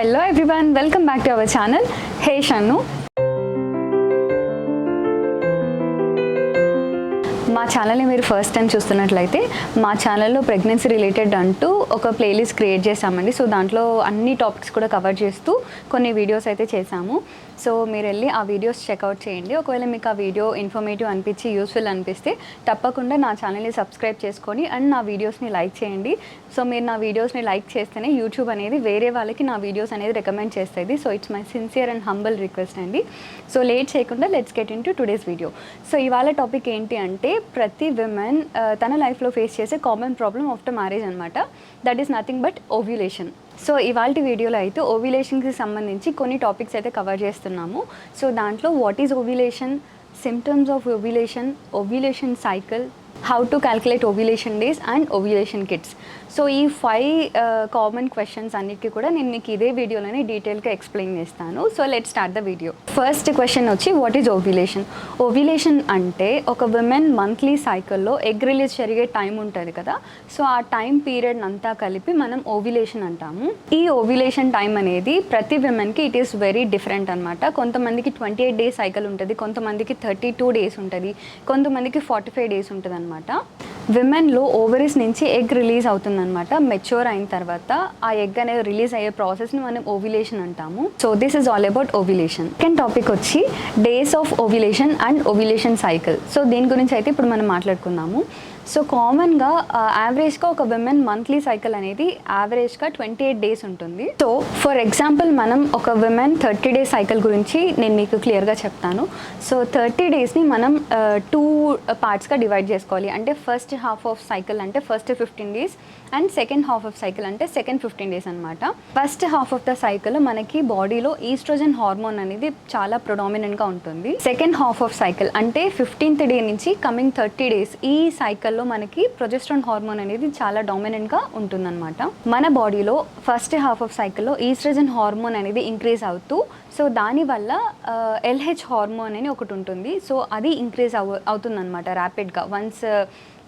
Hello everyone, welcome back to our channel. Hey Shannu. మా ఛానల్ని మీరు ఫస్ట్ టైం చూస్తున్నట్లయితే మా ఛానల్లో ప్రెగ్నెన్సీ రిలేటెడ్ అంటూ ఒక ప్లేలిస్ట్ క్రియేట్ చేసామండి. సో దాంట్లో అన్ని టాపిక్స్ కూడా కవర్ చేస్తూ కొన్ని వీడియోస్ అయితే చేసాము. సో మీరు వెళ్ళి ఆ వీడియోస్ చెక్అవుట్ చేయండి. ఒకవేళ మీకు ఆ వీడియో ఇన్ఫర్మేటివ్ అనిపించి యూస్ఫుల్ అనిపిస్తే తప్పకుండా నా ఛానల్ని సబ్స్క్రైబ్ చేసుకొని అండ్ నా వీడియోస్ని లైక్ చేయండి. సో మీరు నా వీడియోస్ని లైక్ చేస్తేనే యూట్యూబ్ అనేది వేరే వాళ్ళకి నా వీడియోస్ అనేది రికమెండ్ చేస్తుంది. So it's my sincere and humble request అండి. సో లేట్ చేయకుండా let's get in to today's video. So ఇవాళ టాపిక్ ఏంటి అంటే ప్రతి విమెన్ తన లైఫ్లో ఫేస్ చేసే కామన్ ప్రాబ్లమ్ ఆఫ్టర్ మ్యారేజ్ అనమాట. That is nothing but ovulation. So ఇవాళ వీడియోలో అయితే ఓవ్యులేషన్కి సంబంధించి కొన్ని టాపిక్స్ అయితే కవర్ చేస్తున్నాము. సో దాంట్లో what is ovulation, symptoms of ovulation, ovulation cycle, how to calculate ovulation days and ovulation kits. So ఈ 5 కామన్ క్వశ్చన్స్ అన్నిటికీ కూడా నేను మీకు ఇదే వీడియోలోనే డీటెయిల్గా ఎక్స్ప్లెయిన్ చేస్తాను. So let start the video. First question వచ్చి వాట్ ఈజ్ ఓవ్యులేషన్. ఓవ్యులేషన్ అంటే ఒక విమెన్ మంత్లీ సైకిల్లో ఎగ్ రిలీజ్ జరిగే టైం ఉంటుంది కదా. సో ఆ టైం పీరియడ్ అంతా కలిపి మనం ఓవ్యులేషన్ అంటాము. ఈ ఓవ్యులేషన్ టైం అనేది ప్రతి విమెన్కి ఇట్ ఈస్ వెరీ డిఫరెంట్ అనమాట. కొంతమందికి 28 డేస్ సైకిల్ ఉంటుంది, కొంతమందికి 32 డేస్ ఉంటుంది, కొంతమందికి 45 డేస్ ఉంటుంది అనమాట. విమెన్లో ఓవరీస్ నుంచి ఎగ్ రిలీజ్ అవుతుందన్నమాట. మెచ్యూర్ అయిన తర్వాత ఆ ఎగ్ అనేది రిలీజ్ అయ్యే ప్రాసెస్ని మనం ఓవ్యులేషన్ అంటాము. So this is all about ovulation. Second topic వచ్చి days of ovulation and ovulation cycle. So దీని గురించి అయితే ఇప్పుడు మనం మాట్లాడుకుందాము. సో కామన్గా యావరేజ్గా ఒక విమెన్ మంత్లీ సైకిల్ అనేది యావరేజ్గా 28 డేస్ ఉంటుంది. సో ఫర్ ఎగ్జాంపుల్ మనం ఒక విమెన్ 30 డేస్ సైకిల్ గురించి నేను మీకు క్లియర్గా చెప్తాను. సో 30 డేస్ని మనం 2 పార్ట్స్గా డివైడ్ చేసుకోవాలి. అంటే ఫస్ట్ హాఫ్ ఆఫ్ సైకిల్ అంటే first 15 days and second half of cycle అంటే సెకండ్ 15 డేస్ అనమాట. First half of the cycle మనకి బాడీలో ఈస్ట్రోజన్ హార్మోన్ అనేది చాలా ప్రొడామినెంట్గా ఉంటుంది. సెకండ్ హాఫ్ ఆఫ్ సైకిల్ అంటే 15th డే నుంచి కమింగ్ 30 డేస్ ఈ సైకిల్లో మనకి ప్రొజెస్ట్రాన్ హార్మోన్ అనేది చాలా డామినెంట్గా ఉంటుందన్నమాట. మన బాడీలో ఫస్ట్ హాఫ్ ఆఫ్ సైకిల్లో ఈస్ట్రోజన్ హార్మోన్ అనేది ఇంక్రీజ్ అవుతూ సో దానివల్ల LH హార్మోన్ అని ఒకటి ఉంటుంది. సో అది ఇంక్రీజ్ అవుతుందన్నమాట ర్యాపిడ్గా. వన్స్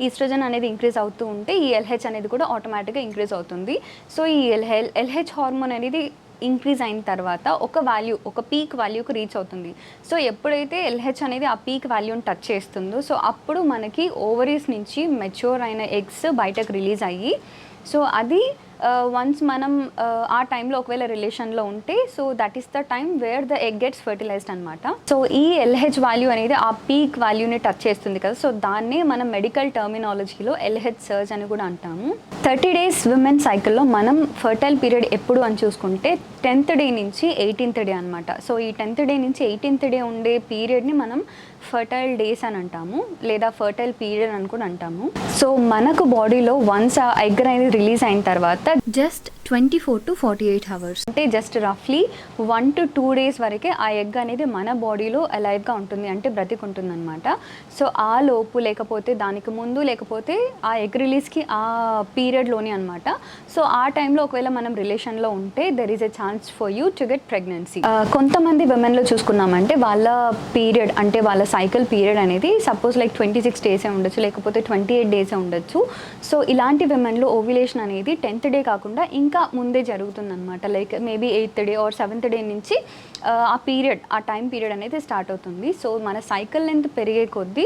ఈస్ట్రోజన్ అనేది ఇంక్రీజ్ అవుతూ ఉంటే ఈ LH అనేది కూడా ఆటోమేటిక్గా ఇంక్రీజ్ అవుతుంది. సో ఈ LH హార్మోన్ అనేది ఇంక్రీజ్ అయిన తర్వాత ఒక పీక్ వాల్యూకి రీచ్ అవుతుంది. సో ఎప్పుడైతే LH అనేది ఆ పీక్ వాల్యూని టచ్ చేస్తుందో సో అప్పుడు మనకి ఓవరీస్ నుంచి మెచ్యూర్ అయిన ఎగ్స్ బయటకు రిలీజ్ అయ్యి సో అది వన్స్ మనం ఆ టైంలో ఒకవేళ రిలేషన్లో ఉంటే so that is the time where the egg gets fertilised అనమాట. సో ఈ LH వాల్యూ అనేది ఆ పీక్ వాల్యూని టచ్ చేస్తుంది కదా. సో దాన్నే మనం మెడికల్ టర్మినాలజీలో LH సర్జ్ అని కూడా అంటాము. 30 డేస్ విమెన్ సైకిల్లో మనం ఫర్టైల్ పీరియడ్ ఎప్పుడు అని చూసుకుంటే 10th డే నుంచి 18th డే అనమాట. సో ఈ 10th డే నుంచి 18th డే ఉండే పీరియడ్ని మనం ఫర్టైల్ డేస్ అని అంటాము లేదా ఫర్టైల్ పీరియడ్ అని కూడా అంటాము. సో మనకు బాడీలో వన్స్ ఆ ఎగ్ అనేది రిలీజ్ అయిన తర్వాత జస్ట్ 24 to 48 అవర్స్ అంటే జస్ట్ రఫ్లీ 1 to 2 డేస్ వరకే ఆ ఎగ్ అనేది మన బాడీలో అలైవ్గా ఉంటుంది, అంటే బ్రతికుంటుంది అనమాట. సో ఆ లోపు లేకపోతే దానికి ముందు లేకపోతే ఆ ఎగ్ రిలీజ్కి ఆ పీరియడ్లోని అనమాట. సో ఆ టైంలో ఒకవేళ మనం రిలేషన్లో ఉంటే there is a chance for you to get pregnancy. కొంతమంది విమెన్లో చూసుకున్నామంటే వాళ్ళ పీరియడ్ అంటే వాళ్ళ సైకిల్ పీరియడ్ అనేది సపోజ్ లైక్ 26 డేసే ఉండొచ్చు, లేకపోతే 28 డేసే ఉండొచ్చు. సో ఇలాంటి విమెన్లో ఓవ్యులేషన్ అనేది 10th డే కాకుండా ఇంకా ముందే జరుగుతుందన్నమాట. Like maybe 8th day or 7th day నుంచి ఆ టైం పీరియడ్ అనేది స్టార్ట్ అవుతుంది. సో మన సైకిల్ లెంత్ పెరిగే కొద్దీ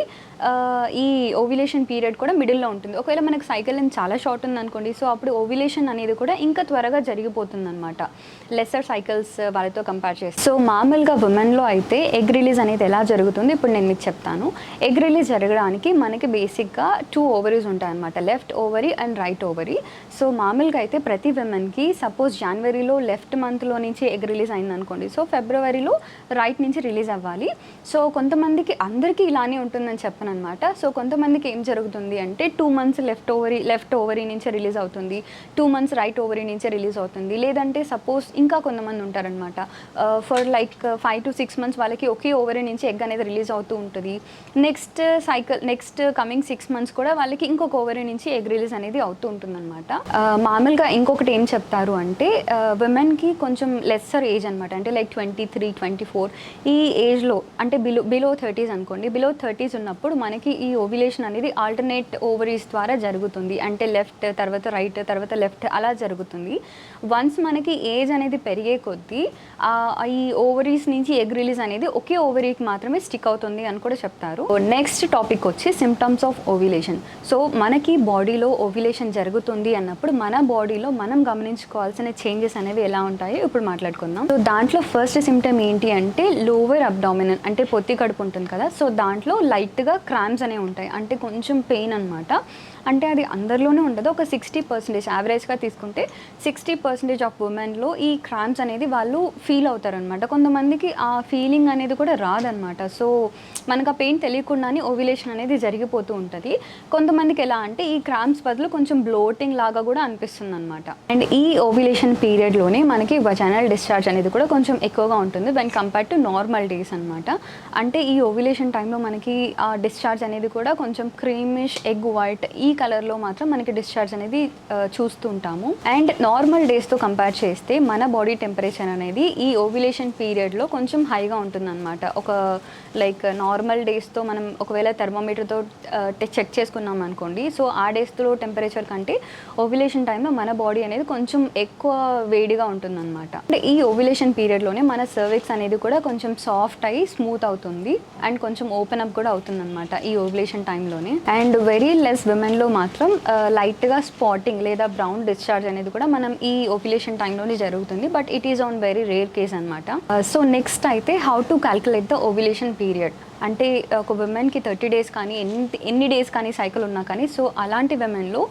ఈ ఓవ్యులేషన్ పీరియడ్ కూడా మిడిల్లో ఉంటుంది. ఒకవేళ మనకు సైకిల్ లెంత్ చాలా షార్ట్ ఉందనుకోండి సో అప్పుడు ఓవ్యులేషన్ అనేది కూడా ఇంకా త్వరగా జరిగిపోతుంది అనమాట లెస్సర్ సైకిల్స్ వాళ్ళతో కంపేర్ చేస్తే. సో మామూలుగా ఉమెన్లో అయితే ఎగ్ రిలీజ్ అనేది ఎలా జరుగుతుంది ఇప్పుడు నేను మీకు చెప్తాను. ఎగ్ రిలీజ్ జరగడానికి మనకి బేసిక్గా 2 ఓవరీస్ ఉంటాయి అనమాట, left ovary and right ovary. So మామూలుగా అయితే ప్రతి విమెన్కి సపోజ్ జనవరిలో లెఫ్ట్ మంత్లో నుంచి ఎగ్ రిలీజ్ అయింది అనుకోండి సో ఫిబ్రవరిలో రైట్ నుంచి రిలీజ్ అవ్వాలి. సో కొంతమందికి అందరికీ ఇలానే ఉంటుందని చెప్పను అనమాట. సో కొంతమందికి ఏం జరుగుతుంది అంటే 2 months లెఫ్ట్ ఓవరీ నుంచి రిలీజ్ అవుతుంది, 2 months రైట్ ఓవరీ నుంచి రిలీజ్ అవుతుంది. లేదంటే సపోజ్ ఇంకా కొంతమంది ఉంటారనమాట ఫర్ లైక్ 5 to 6 months వాళ్ళకి ఒకే ఓవరీ నుంచి ఎగ్ అనేది రిలీజ్ అవుతూ ఉంటుంది. నెక్స్ట్ కమింగ్ 6 months కూడా వాళ్ళకి ఇంకొక ఓవరీ నుంచి ఎగ్ రిలీజ్ అనేది అవుతూ ఉంటుందన్నమాట. మామూలుగా ఇంకొకటి ఏం చెప్తారు అంటే విమెన్కి కొంచెం లెస్సర్ ఏజ్ అనమాట, అంటే లైక్ 23, 24 ఈ ఏజ్లో, అంటే బిలో 30s అనుకోండి, బిలో 30s ఉన్నప్పుడు మనకి ఈ ఓవ్యులేషన్ అనేది ఆల్టర్నేట్ ఓవరీస్ ద్వారా జరుగుతుంది. అంటే లెఫ్ట్ తర్వాత రైట్ తర్వాత లెఫ్ట్ అలా జరుగుతుంది. వన్స్ మనకి ఏజ్ అనేది పెరిగే కొద్దీ ఈ ఓవరీస్ నుంచి ఎగ్ రిలీజ్ అనేది ఒకే ఓవరీకి మాత్రమే స్టిక్ అవుతుంది అని కూడా చెప్తారు. నెక్స్ట్ టాపిక్ వచ్చి సిమ్టమ్స్ ఆఫ్ ఓవ్యులేషన్. సో మనకి బాడీలో ఓవ్యులేషన్ జరుగుతుంది అన్నప్పుడు మన బాడీలో మనం గమనించుకోవాల్సిన చేంజెస్ అనేవి ఎలా ఉంటాయో ఇప్పుడు మాట్లాడుకుందాం. సో దాంట్లో ఫస్ట్ సిమ్టమ్ ఏంటి అంటే లోవర్ అబ్డామినల్, అంటే పొత్తి కడుపు ఉంటుంది కదా, సో దాంట్లో లైట్గా క్రాంప్స్ అనేవి ఉంటాయి, అంటే కొంచెం పెయిన్ అనమాట. అంటే అది అందరిలోనే ఉండదు, ఒక 60% యావరేజ్గా తీసుకుంటే 60% ఆఫ్ ఉమెన్లో ఈ క్రాంప్స్ అనేది వాళ్ళు ఫీల్ అవుతారనమాట. కొంతమందికి ఆ ఫీలింగ్ అనేది కూడా రాదనమాట. సో మనకు ఆ పెయిన్ తెలియకుండానే ఓవ్యులేషన్ అనేది జరిగిపోతూ ఉంటుంది. కొంతమందికి ఎలా అంటే ఈ క్రాంప్స్ బదులు కొంచెం బ్లోటింగ్ లాగా కూడా అనిపిస్తుంది అనమాట. అండ్ ఈ ఓవ్యులేషన్ పీరియడ్లోనే మనకి వజైనల్ డిశ్చార్జ్ అనేది కూడా కొంచెం ఎక్కువగా ఉంటుంది when compared to normal days అనమాట. అంటే ఈ ఓవ్యులేషన్ టైంలో మనకి ఆ డిశ్చార్జ్ అనేది కూడా కొంచెం క్రీమిష్ ఎగ్ వైట్ ఈ కలర్లో మాత్రం మనకి డిశ్చార్జ్ అనేది చూస్తూ ఉంటాము. అండ్ నార్మల్ డేస్తో కంపేర్ చేస్తే మన బాడీ టెంపరేచర్ అనేది ఈ ఓవ్యులేషన్ పీరియడ్లో కొంచెం హైగా ఉంటుందన్నమాట. ఒక లైక్ నార్మల్ డేస్తో మనం ఒకవేళ థర్మోమీటర్తో చెక్ చేసుకున్నాం అనుకోండి, సో ఆ డేస్లో టెంపరేచర్ కంటే ఓవ్యులేషన్ టైంలో మన బాడీ అనేది కొంచెం ఎక్కువ వేడిగా ఉంటుందన్నమాట. అంటే ఈ ఓవ్యులేషన్ పీరియడ్లోనే మన సర్విక్స్ అనేది కూడా కొంచెం సాఫ్ట్ అయ్యి స్మూత్ అవుతుంది అండ్ కొంచెం ఓపెన్ అప్ కూడా అవుతుందన్నమాట ఈ ఓవ్యులేషన్ టైంలోనే. అండ్ వెరీ లెస్ విమెన్లో మాత్రం లైట్గా స్పాటింగ్ లేదా బ్రౌన్ డిశ్చార్జ్ అనేది కూడా మనం ఈ ఓవ్యులేషన్ టైంలోనే జరుగుతుంది, but it is on very rare case అనమాట. సో నెక్స్ట్ అయితే how to calculate the ovulation period. అంటే ఒక విమెన్కి 30 days కానీ ఎన్ని డేస్ కానీ సైకిల్ ఉన్నా కానీ, సో అలాంటి విమెన్లో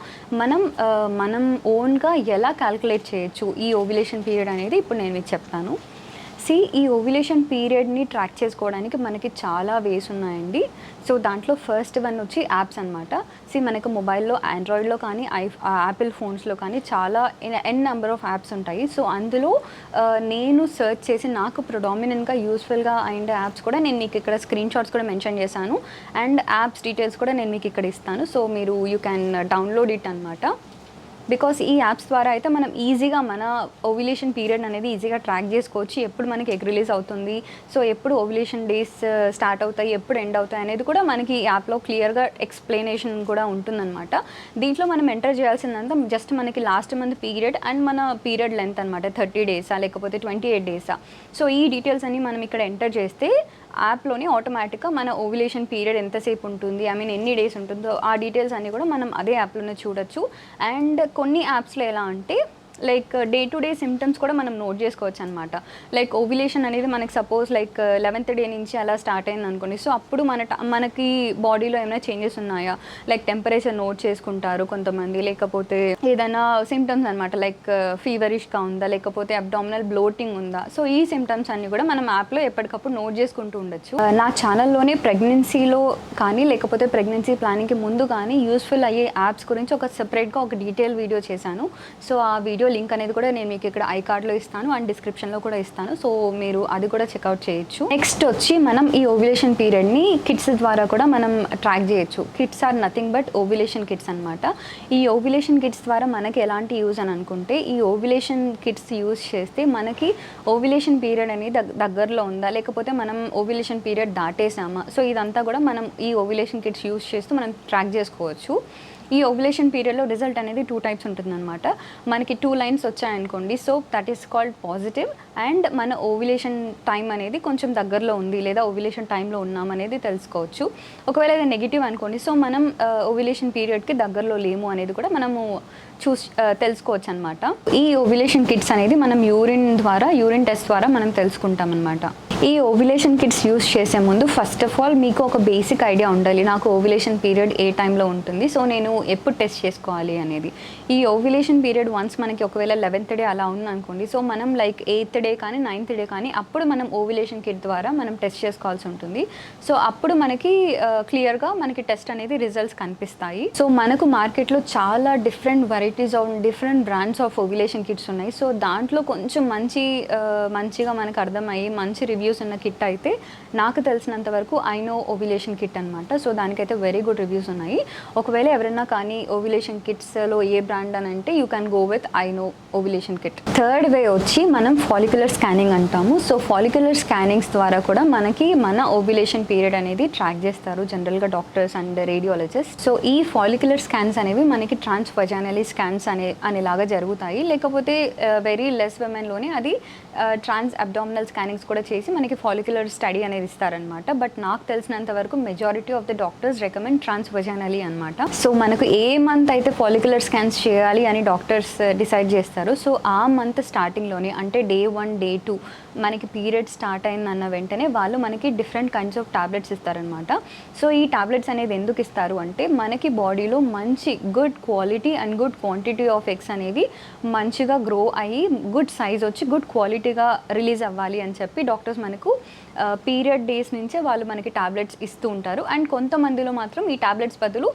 మనం ఓన్గా ఎలా క్యాల్కులేట్ చేయొచ్చు ఈ ఓవ్యులేషన్ పీరియడ్ అనేది ఇప్పుడు నేను మీకు చెప్తాను. ఈ ఓవ్యులేషన్ పీరియడ్ని ట్రాక్ చేసుకోవడానికి మనకి చాలా వేస్ ఉన్నాయండి. సో దాంట్లో ఫస్ట్ వన్ వచ్చి యాప్స్ అనమాట. మనకు మొబైల్లో ఆండ్రాయిడ్లో కానీ యాపిల్ ఫోన్స్లో కానీ చాలా నెంబర్ ఆఫ్ యాప్స్ ఉంటాయి. సో అందులో నేను సర్చ్ చేసి నాకు ప్రిడామినెంట్గా యూస్ఫుల్గా అయిన యాప్స్ కూడా నేను మీకు ఇక్కడ స్క్రీన్ షాట్స్ కూడా మెన్షన్ చేశాను అండ్ యాప్స్ డీటెయిల్స్ కూడా నేను మీకు ఇక్కడ ఇస్తాను. సో మీరు యూ క్యాన్ డౌన్లోడ్ ఇట్ అనమాట. బికాస్ ఈ యాప్స్ ద్వారా అయితే మనం ఈజీగా మన ఓవ్యులేషన్ పీరియడ్ అనేది ఈజీగా ట్రాక్ చేసుకోవచ్చు. ఎప్పుడు మనకి ఎగ్ రిలీజ్ అవుతుంది, సో ఎప్పుడు ఓవ్యులేషన్ డేస్ స్టార్ట్ అవుతాయి, ఎప్పుడు ఎండ్ అవుతాయి అనేది కూడా మనకి ఈ యాప్లో క్లియర్గా ఎక్స్ప్లెనేషన్ కూడా ఉంటుందన్నమాట. దీంట్లో మనం ఎంటర్ చేయాల్సిందంతా జస్ట్ మనకి లాస్ట్ మంత్ పీరియడ్ అండ్ మన పీరియడ్ లెంత్ అనమాట, 30 days లేకపోతే 28 days. సో ఈ డీటెయిల్స్ అన్ని మనం ఇక్కడ ఎంటర్ చేస్తే యాప్లోని ఆటోమేటిక్గా మన ఓవ్యులేషన్ పీరియడ్ ఎంతసేపు ఉంటుంది, ఎన్ని డేస్ ఉంటుందో ఆ డీటెయిల్స్ అన్నీ కూడా మనం అదే యాప్లోనే చూడొచ్చు. అండ్ కొన్ని యాప్స్లో ఎలా అంటే like day to day symptoms కూడా మనం నోట్ చేసుకోవచ్చు అనమాట. లైక్ ఓవ్యులేషన్ అనేది మనకి సపోజ్ లైక్ 11th day నుంచి అలా స్టార్ట్ అయింది అనుకోండి, సో అప్పుడు మనకి బాడీలో ఏమైనా చేంజెస్ ఉన్నాయా, లైక్ టెంపరేచర్ నోట్ చేసుకుంటారు కొంతమంది, లేకపోతే ఏదైనా సిమ్టమ్స్ అనమాట లైక్ ఫీవరిష్గా ఉందా, లేకపోతే అబ్డామినల్ బ్లోటింగ్ ఉందా. సో ఈ సిమ్టమ్స్ అన్ని కూడా మనం యాప్లో ఎప్పటికప్పుడు నోట్ చేసుకుంటూ ఉండొచ్చు. నా ఛానల్లోనే ప్రెగ్నెన్సీలో కానీ లేకపోతే ప్రెగ్నెన్సీ ప్లానింగ్కి ముందు కానీ యూస్ఫుల్ అయ్యే యాప్స్ గురించి ఒక సెపరేట్గా ఒక డీటెయిల్ వీడియో చేశాను. సో ఆ వీడియో లింక్ అనేది కూడా నేను మీకు ఇక్కడ ఐ కార్డ్లో ఇస్తాను అండ్ డిస్క్రిప్షన్లో కూడా ఇస్తాను. సో మీరు అది కూడా చెక్అవుట్ చేయొచ్చు. నెక్స్ట్ వచ్చి మనం ఈ ఓవ్యులేషన్ పీరియడ్ని కిట్స్ ద్వారా కూడా మనం ట్రాక్ చేయొచ్చు. Kits are nothing but ovulation kits అనమాట. ఈ ఓవ్యులేషన్ కిట్స్ ద్వారా మనకి ఎలాంటి యూజ్ అని అనుకుంటే, ఈ ఓవ్యులేషన్ కిట్స్ యూజ్ చేస్తే మనకి ఓవ్యులేషన్ పీరియడ్ అనేది దగ్గరలో ఉందా, లేకపోతే మనం ఓవ్యులేషన్ పీరియడ్ దాటేసామా, సో ఇదంతా కూడా మనం ఈ ఓవ్యులేషన్ కిట్స్ యూజ్ చేస్తూ మనం ట్రాక్ చేసుకోవచ్చు. ఈ ఓవ్యులేషన్ పీరియడ్లో రిజల్ట్ అనేది 2 types ఉంటుందన్నమాట. మనకి 2 lines వచ్చాయనుకోండి, so that is called positive. And మన ఓవ్యులేషన్ టైం అనేది కొంచెం దగ్గరలో ఉంది లేదా ఓవ్యులేషన్ టైంలో ఉన్నాం అనేది తెలుసుకోవచ్చు. ఒకవేళ అది నెగిటివ్ అనుకోండి, సో మనం ఓవ్యులేషన్ పీరియడ్కి దగ్గరలో లేము అనేది కూడా మనము తెలుసుకోవచ్చు అనమాట. ఈ ఓవ్యులేషన్ కిట్స్ అనేది మనం యూరిన్ టెస్ట్ ద్వారా మనం తెలుసుకుంటాం అనమాట. ఈ ఓవ్యులేషన్ కిట్స్ యూస్ చేసే ముందు ఫస్ట్ ఆఫ్ ఆల్ మీకు ఒక బేసిక్ ఐడియా ఉండాలి, నాకు ఓవ్యులేషన్ పీరియడ్ ఏ టైంలో ఉంటుంది, సో నేను ఎప్పుడు టెస్ట్ చేసుకోవాలి అనేది. ఈ ఓవ్యులేషన్ పీరియడ్ వన్స్ మనకి ఒకవేళ 11th day అలా ఉంది అనుకోండి, సో మనం లైక్ 8th day కానీ 9th day కానీ అప్పుడు మనం ఓవ్యులేషన్ కిట్ ద్వారా మనం టెస్ట్ చేసుకోవాల్సి ఉంటుంది. సో అప్పుడు మనకి క్లియర్గా మనకి టెస్ట్ అనేది రిజల్ట్స్ కనిపిస్తాయి. సో మనకు మార్కెట్లో చాలా different varieties of different brands of ovulation kits ఉన్నాయి. సో దాంట్లో కొంచెం మంచిగా మనకు అర్థమయ్యి మంచి రివ్యూస్ ఉన్న కిట్ అయితే నాకు తెలిసినంత వరకు ఐ నో ఓవ్యులేషన్ కిట్ అనమాట. సో దానికైతే వెరీ గుడ్ రివ్యూస్ ఉన్నాయి. ఒకవేళ ఎవరైనా కానీ ఓవ్యులేషన్ కిట్స్లో ఏ బ్రాండ్ అని అంటే you can go with I know ovulation kit. Third way వచ్చి మనం ఫాలిక్యులర్ స్కానింగ్ అంటాము. సో ఫాలిక్యులర్ స్కానింగ్స్ ద్వారా కూడా మనకి మన ఓవ్యులేషన్ పీరియడ్ అనేది ట్రాక్ చేస్తారు జనరల్గా డాక్టర్స్ అండ్ రేడియాలజిస్ట్. సో ఈ ఫాలిక్యులర్ స్కాన్స్ అనేవి మనకి ట్రాన్స్వజైనలీ స్కాన్స్ అనేలాగా జరుగుతాయి. లేకపోతే వెరీ లెస్ విమెన్లోనే అది ట్రాన్స్ అబ్డామినల్ స్కానింగ్స్ కూడా చేసి మనకి ఫాలిక్యులర్ స్టడీ అనేది ఇస్తారనమాట. బట్ నాకు తెలిసినంత వరకు majority of the doctors recommend transvaginally అనమాట. సో మనకు ఏ మంత్ అయితే ఫాలిక్యులర్ స్కాన్స్ చేయాలి అని డాక్టర్స్ డిసైడ్ చేస్తారు. సో ఆ మంత్ స్టార్టింగ్లోనే అంటే Day 1 Day 2 మనకి పీరియడ్ స్టార్ట్ అయిందన్న వెంటనే వాళ్ళు మనకి డిఫరెంట్ కైండ్స్ ఆఫ్ టాబ్లెట్స్ ఇస్తారనమాట. సో ఈ టాబ్లెట్స్ అనేది ఎందుకు ఇస్తారు అంటే మనకి బాడీలో మంచి good quality and good quantity of eggs అనేవి మంచిగా గ్రో అయ్యి గుడ్ సైజ్ వచ్చి గుడ్ క్వాలిటీగా రిలీజ్ అవ్వాలి అని చెప్పి డాక్టర్స్ మనకు పీరియడ్ డేస్ నుంచే వాళ్ళు మనకి టాబ్లెట్స్ ఇస్తూ ఉంటారు. అండ్ కొంతమందిలో మాత్రం ఈ టాబ్లెట్స్ బదులు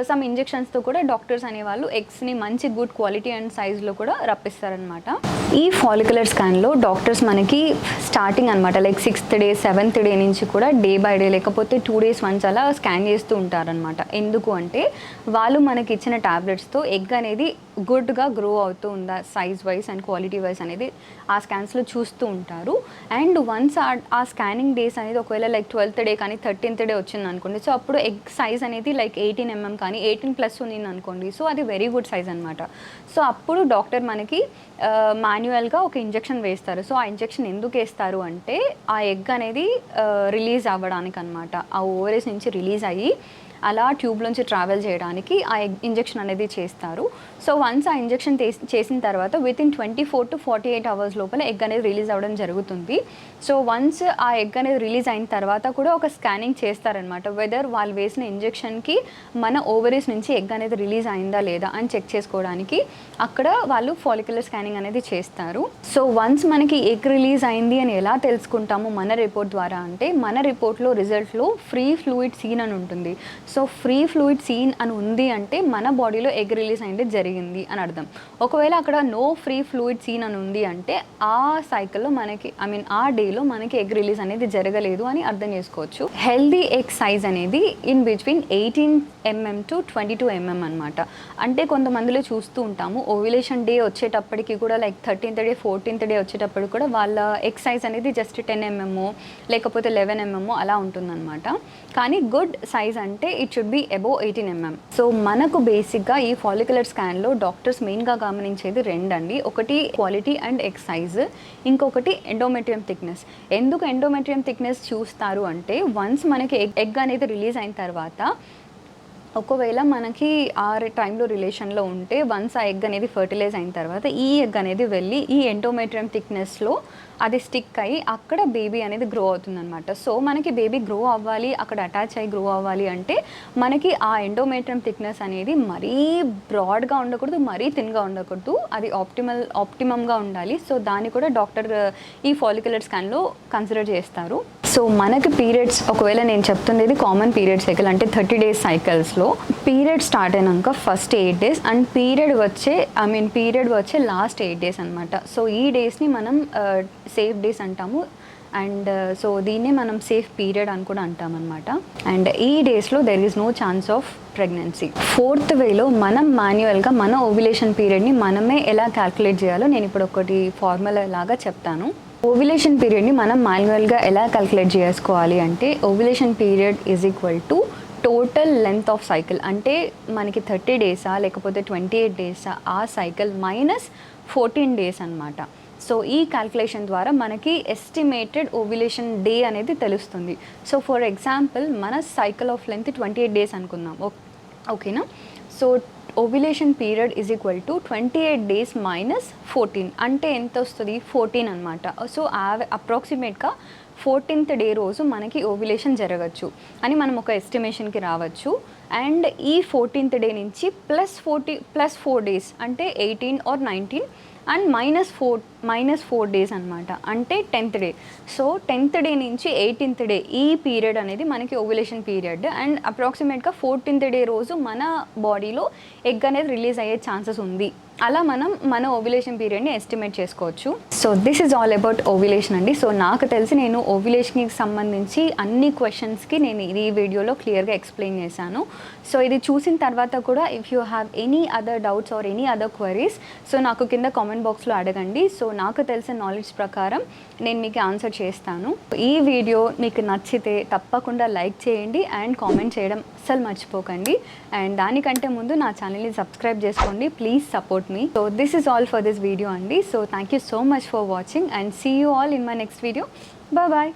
సమ్ ఇంజెక్షన్స్తో కూడా డాక్టర్స్ అనేవాళ్ళు ఎగ్స్ని మంచి గుడ్ క్వాలిటీ అండ్ సైజ్లో కూడా రప్పిస్తారనమాట. ఈ ఫాలిక్యులర్ స్కాన్లో డాక్టర్స్ మనకి స్టార్టింగ్ అనమాట like 6th day 7th day నుంచి కూడా డే బై డే లేకపోతే 2 days once అలా స్కాన్ చేస్తూ ఉంటారనమాట. ఎందుకు అంటే వాళ్ళు మనకి ఇచ్చిన టాబ్లెట్స్తో ఎగ్ అనేది గుడ్గా గ్రో అవుతూ ఉందా size wise and quality wise అనేది ఆ స్కాన్స్లో చూస్తూ ఉంటారు. అండ్ వన్స్ ఆ స్కానింగ్ డేస్ అనేది ఒకవేళ లైక్ 12th day కానీ 13th day వచ్చింది అనుకోండి. సో అప్పుడు ఎగ్ సైజ్ అనేది లైక్ 18 mm కానీ 18+ ఉంది అనుకోండి. సో అది వెరీ గుడ్ సైజ్ అనమాట. సో అప్పుడు డాక్టర్ మనకి మాన్యువల్గా ఒక ఇంజెక్షన్ వేస్తారు. సో ఆ ఇంజెక్షన్ ఎందుకు వేస్తారు అంటే ఆ ఎగ్ అనేది రిలీజ్ అవ్వడానికి అనమాట. ఆ ఓవరీస్ నుంచి రిలీజ్ అయ్యి అలా ట్యూబ్లోంచి ట్రావెల్ చేయడానికి ఆ ఇంజెక్షన్ అనేది చేస్తారు. సో వన్స్ ఆ ఇంజెక్షన్ చేసిన తర్వాత వితిన్ 24 to 48 hours లోపల ఎగ్ అనేది రిలీజ్ అవ్వడం జరుగుతుంది. సో వన్స్ ఆ ఎగ్ అనేది రిలీజ్ అయిన తర్వాత కూడా ఒక స్కానింగ్ చేస్తారనమాట. వెదర్ వాళ్ళు వేసిన ఇంజెక్షన్కి మన ఓవరీస్ నుంచి ఎగ్ అనేది రిలీజ్ అయిందా లేదా అని చెక్ చేసుకోవడానికి అక్కడ వాళ్ళు ఫాలిక్యులర్ స్కానింగ్ అనేది చేస్తారు. సో వన్స్ మనకి ఎగ్ రిలీజ్ అయింది అని ఎలా తెలుసుకుంటాము మన రిపోర్ట్ ద్వారా అంటే మన రిపోర్ట్లో రిజల్ట్లో ఫ్రీ ఫ్లూయిడ్ సీన్ అని ఉంటుంది. సో ఫ్రీ ఫ్లూయిడ్ సీన్ అని ఉంది అంటే మన బాడీలో ఎగ్ రిలీజ్ అయింది జరిగింది అని అర్థం. ఒకవేళ అక్కడ నో ఫ్రీ ఫ్లూయిడ్ సీన్ అని ఉంది అంటే ఆ సైకిల్లో మనకి ఆ డేలో మనకి ఎగ్ రిలీజ్ అనేది జరగలేదు అని అర్థం చేసుకోవచ్చు. హెల్దీ ఎగ్ సైజ్ అనేది in between 18 mm to 22 mm అనమాట. అంటే కొంతమందిలో చూస్తూ ఉంటాము ఓవ్యులేషన్ డే వచ్చేటప్పటికి కూడా like 13th day 14th day వచ్చేటప్పటికి కూడా వాళ్ళ ఎగ్ సైజ్ అనేది జస్ట్ 10 mm లేకపోతే 11 mm అలా ఉంటుందన్నమాట. కానీ గుడ్ సైజ్ అంటే it should be above 18 mm. So మనకు బేసిక్గా ఈ ఫాలిక్యులర్ స్కాన్లో డాక్టర్స్ మెయిన్గా గమనించేది రెండండి. ఒకటి క్వాలిటీ అండ్ ఎగ్ సైజ్, ఇంకొకటి ఎండోమెట్రియం థిక్నెస్. ఎందుకు ఎండోమెట్రియం థిక్నెస్ చూస్తారు అంటే వన్స్ మనకి ఎగ్ అనేది రిలీజ్ అయిన తర్వాత ఒకవేళ మనకి ఆ టైంలో రిలేషన్లో ఉంటే వన్స్ ఆ ఎగ్ అనేది ఫర్టిలైజ్ అయిన తర్వాత ఈ ఎగ్ అనేది వెళ్ళి ఈ ఎండోమెట్రియం థిక్నెస్లో అది స్టిక్ అయ్యి అక్కడ బేబీ అనేది గ్రో అవుతుందన్నమాట. సో మనకి బేబీ గ్రో అవ్వాలి, అక్కడ అటాచ్ అయ్యి గ్రో అవ్వాలి అంటే మనకి ఆ ఎండోమెట్రియం థిక్నెస్ అనేది మరీ బ్రాడ్గా ఉండకూడదు, మరీ థిన్గా ఉండకూడదు, అది ఆప్టిమమ్గా ఉండాలి. సో దాన్ని కూడా డాక్టర్ ఈ ఫాలిక్యులర్ స్కాన్లో కన్సిడర్ చేస్తారు. సో మనకి పీరియడ్స్ ఒకవేళ నేను చెప్తుంది కామన్ పీరియడ్ సైకిల్ అంటే 30 days సైకిల్స్లో పీరియడ్ స్టార్ట్ అయినాక ఫస్ట్ 8 days అండ్ పీరియడ్ వచ్చే లాస్ట్ 8 days అనమాట. సో ఈ డేస్ని మనం సేఫ్ డేస్ అంటాము. అండ్ సో దీన్నే మనం సేఫ్ పీరియడ్ అని కూడా అంటాం అనమాట. అండ్ ఈ డేస్లో there is no chance of pregnancy. 4th వేలో మనం మాన్యువల్గా మన ఓవ్యులేషన్ పీరియడ్ని మనమే ఎలా క్యాల్కులేట్ చేయాలో నేను ఇప్పుడు ఒకటి ఫార్ములా లాగా చెప్తాను. ఓవ్యులేషన్ పీరియడ్ని మనం మాన్యువల్గా ఎలా క్యాల్కులేట్ చేసుకోవాలి అంటే ovulation period is equal to total length of cycle అంటే మనకి 30 days లేకపోతే 28 days ఆ సైకిల్ మైనస్ 14 days అనమాట. సో ఈ క్యాల్కులేషన్ ద్వారా మనకి ఎస్టిమేటెడ్ ఓవ్యులేషన్ డే అనేది తెలుస్తుంది. సో ఫర్ ఎగ్జాంపుల్ మన సైకిల్ ఆఫ్ లెంత్ 28 days అనుకుందాం, ఓకేనా. So ovulation period is equal to 28 days minus 14 అంటే ఎంత వస్తుంది 14 అనమాట. సో అప్రాక్సిమేట్గా 14th day రోజు మనకి ఓవ్యులేషన్ జరగచ్చు అని మనం ఒక ఎస్టిమేషన్కి రావచ్చు. అండ్ ఈ 14th day నుంచి +4 days అంటే 18 or 19 అండ్ -4 -4 డేస్ అనమాట, అంటే 10th day. So 10th day నుంచి 18th డే ఈ పీరియడ్ అనేది మనకి ఓవ్యులేషన్ పీరియడ్. అండ్ అప్రాక్సిమేట్గా 14th డే రోజు మన బాడీలో ఎగ్ అనేది రిలీజ్ అయ్యే ఛాన్సెస్ ఉంది. అలా మనం మన ఓవ్యులేషన్ పీరియడ్ని ఎస్టిమేట్ చేసుకోవచ్చు. So this is all about ovulation అండి. సో నాకు తెలిసి నేను ఓవ్యులేషన్కి సంబంధించి అన్ని క్వశ్చన్స్కి నేను ఈ వీడియోలో క్లియర్గా ఎక్స్ప్లెయిన్ చేశాను. సో ఇది చూసిన తర్వాత కూడా if you have any other doubts or any other queries, so నాకు కింద కామెంట్ బాక్స్లో అడగండి. సో నాకు తెలిసిన నాలెడ్జ్ ప్రకారం నేను మీకు ఆన్సర్ చేస్తాను. ఈ వీడియో మీకు నచ్చితే తప్పకుండా లైక్ చేయండి అండ్ కామెంట్ చేయడం అస్సలు మర్చిపోకండి. అండ్ దానికంటే ముందు నా ఛానల్ని సబ్స్క్రైబ్ చేసుకోండి. Please support me. So this is all for this video, Andy. So thank you so much for watching and see you all in my next video. Bye bye.